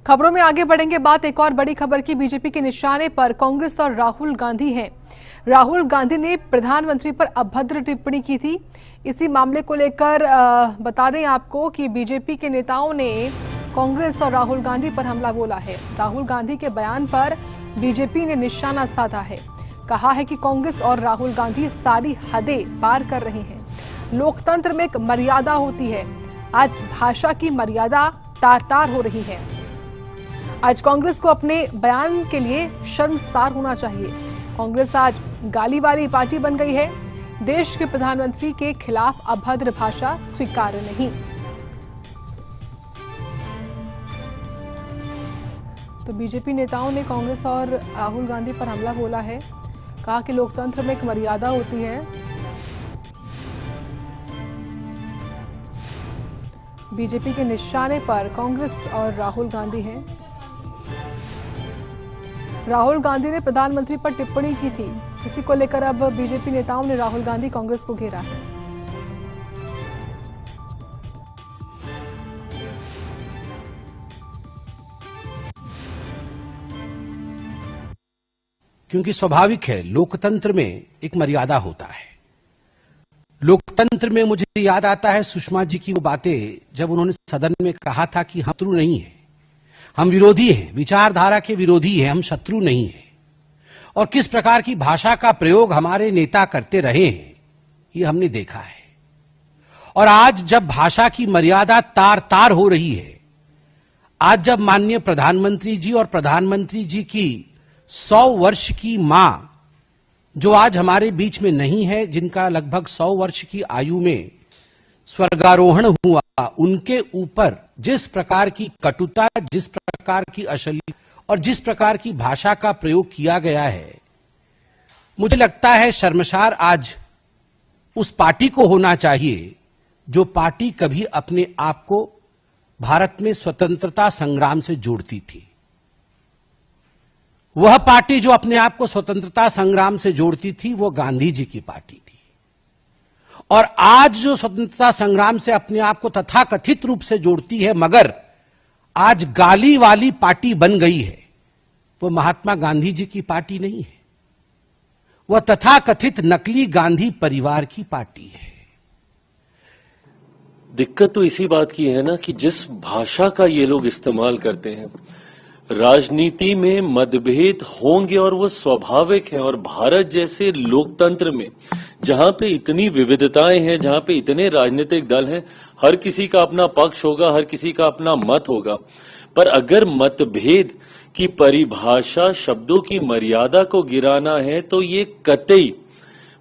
खबरों में आगे बढ़ेंगे। बात एक और बड़ी खबर की। बीजेपी के निशाने पर कांग्रेस और राहुल गांधी हैं। राहुल गांधी ने प्रधानमंत्री पर अभद्र टिप्पणी की थी। इसी मामले को लेकर बता दें आपको कि बीजेपी के नेताओं ने कांग्रेस और राहुल गांधी पर हमला बोला है। राहुल गांधी के बयान पर बीजेपी ने निशाना साधा है। कहा है कि कांग्रेस और राहुल गांधी सारी हदें पार कर रहे हैं। लोकतंत्र में एक मर्यादा होती है। आज भाषा की मर्यादा तार-तार हो रही है। आज कांग्रेस को अपने बयान के लिए शर्मसार होना चाहिए। कांग्रेस आज गाली वाली पार्टी बन गई है। देश के प्रधानमंत्री के खिलाफ अभद्र भाषा स्वीकार्य नहीं। तो बीजेपी नेताओं ने कांग्रेस और राहुल गांधी पर हमला बोला है। कहा कि लोकतंत्र में एक मर्यादा होती है। बीजेपी के निशाने पर कांग्रेस और राहुल गांधी हैं। राहुल गांधी ने प्रधानमंत्री पर टिप्पणी की थी, इसी को लेकर अब बीजेपी नेताओं ने राहुल गांधी कांग्रेस को घेरा है। क्योंकि स्वाभाविक है, लोकतंत्र में एक मर्यादा होता है। लोकतंत्र में मुझे याद आता है सुषमा जी की वो बातें, जब उन्होंने सदन में कहा था कि हम शत्रु नहीं है, हम विरोधी हैं, विचारधारा के विरोधी हैं, हम शत्रु नहीं हैं। और किस प्रकार की भाषा का प्रयोग हमारे नेता करते रहे हैं, ये हमने देखा है। और आज जब भाषा की मर्यादा तार तार हो रही है, आज जब माननीय प्रधानमंत्री जी और प्रधानमंत्री जी की 100 वर्ष की मां, जो आज हमारे बीच में नहीं है, जिनका लगभग 100 वर्ष की आयु में स्वर्गारोहण हुआ, उनके ऊपर जिस प्रकार की कटुता, जिस प्रकार की अश्लीलता और जिस प्रकार की भाषा का प्रयोग किया गया है, मुझे लगता है शर्मसार आज उस पार्टी को होना चाहिए जो पार्टी कभी अपने आप को भारत में स्वतंत्रता संग्राम से जोड़ती थी। वह पार्टी जो अपने आप को स्वतंत्रता संग्राम से जोड़ती थी, वो गांधी जी की पार्टी थी। और आज जो स्वतंत्रता संग्राम से अपने आप को तथाकथित रूप से जोड़ती है, मगर आज गाली वाली पार्टी बन गई है, वो महात्मा गांधी जी की पार्टी नहीं है। वह तथाकथित नकली गांधी परिवार की पार्टी है। दिक्कत तो इसी बात की है ना कि जिस भाषा का ये लोग इस्तेमाल करते हैं, राजनीति में मतभेद होंगे और वो स्वाभाविक है। और भारत जैसे लोकतंत्र में जहां पे इतनी विविधताएं हैं, जहां पे इतने राजनीतिक दल हैं, हर किसी का अपना पक्ष होगा, हर किसी का अपना मत होगा। पर अगर मतभेद की परिभाषा शब्दों की मर्यादा को गिराना है, तो ये कतई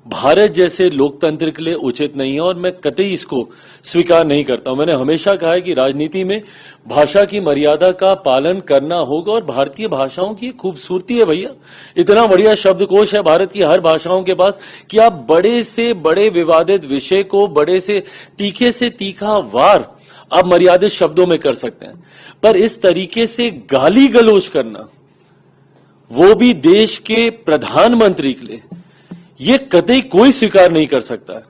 भारत जैसे लोकतंत्र के लिए उचित नहीं है। और मैं कतई इसको स्वीकार नहीं करता हूं। मैंने हमेशा कहा है कि राजनीति में भाषा की मर्यादा का पालन करना होगा। और भारतीय भाषाओं की खूबसूरती है भैया, इतना बढ़िया शब्दकोश है भारत की हर भाषाओं के पास कि आप बड़े से बड़े विवादित विषय को बड़े से तीखा वार आप मर्यादित शब्दों में कर सकते हैं। पर इस तरीके से गाली गलौज करना, वो भी देश के प्रधानमंत्री के लिए, ये कतई कोई स्वीकार नहीं कर सकता है।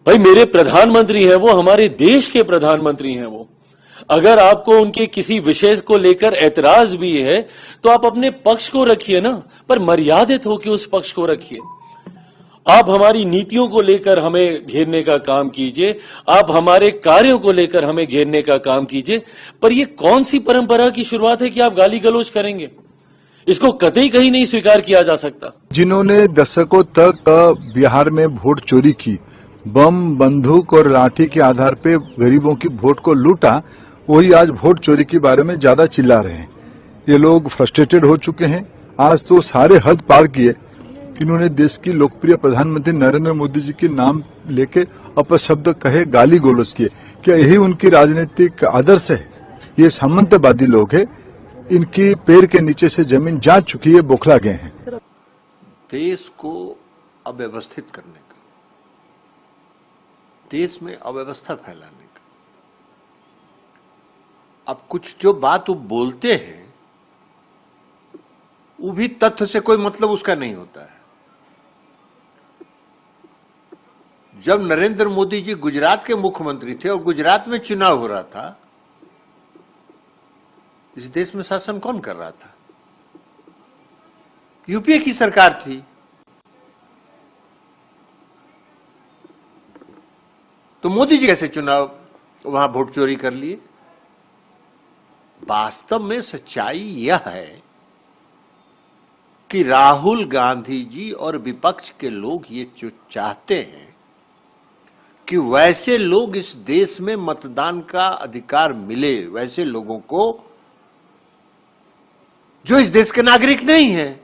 भाई मेरे प्रधानमंत्री हैं, वो हमारे देश के प्रधानमंत्री हैं। वो अगर आपको उनके किसी विषय को लेकर ऐतराज भी है, तो आप अपने पक्ष को रखिए ना, पर मर्यादित होकर उस पक्ष को रखिए। आप हमारी नीतियों को लेकर हमें घेरने का काम कीजिए, आप हमारे कार्यों को लेकर हमें घेरने का काम कीजिए, पर यह कौन सी परंपरा की शुरुआत है कि आप गाली गलौज करेंगे? इसको कतई कहीं नहीं स्वीकार किया जा सकता। जिन्होंने दशकों तक बिहार में वोट चोरी की, बम, बंदूक और लाठी के आधार पे गरीबों की वोट को लूटा, वही आज वोट चोरी के बारे में ज्यादा चिल्ला रहे हैं। ये लोग फ्रस्ट्रेटेड हो चुके हैं। आज तो सारे हद पार किए। इन्होंने देश की लोकप्रिय प्रधानमंत्री नरेंद्र मोदी जी के नाम लेके अपशब्द कहे, गाली गलौज किए। क्या यही उनकी राजनीतिक आदर्श है? ये सामंतवादी लोग हैं। इनकी पैर के नीचे से जमीन जा चुकी है, बौखला गए हैं। देश को अव्यवस्थित करने का, देश में अव्यवस्था फैलाने का, अब कुछ जो बात वो बोलते हैं, वो भी तथ्य से कोई मतलब उसका नहीं होता है। जब नरेंद्र मोदी जी गुजरात के मुख्यमंत्री थे और गुजरात में चुनाव हो रहा था, इस देश में शासन कौन कर रहा था? यूपीए की सरकार थी। तो मोदी जी कैसे चुनाव वहां वोट चोरी कर लिए? वास्तव में सच्चाई यह है कि राहुल गांधी जी और विपक्ष के लोग ये जो चाहते हैं कि वैसे लोग इस देश में मतदान का अधिकार मिले, वैसे लोगों को जो इस देश के नागरिक नहीं हैं,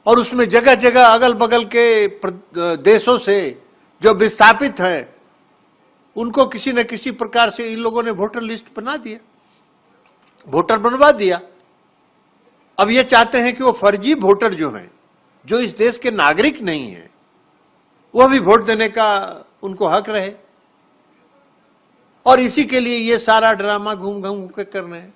और उसमें जगह जगह अगल बगल के देशों से जो विस्थापित हैं, उनको किसी न किसी प्रकार से इन लोगों ने वोटर लिस्ट बना दिया, वोटर बनवा दिया। अब ये चाहते हैं कि वो फर्जी वोटर जो हैं, जो इस देश के नागरिक नहीं हैं, वह भी वोट देने का उनको हक रहे। और इसी के लिए ये सारा ड्रामा घूम घूम के कर रहे हैं।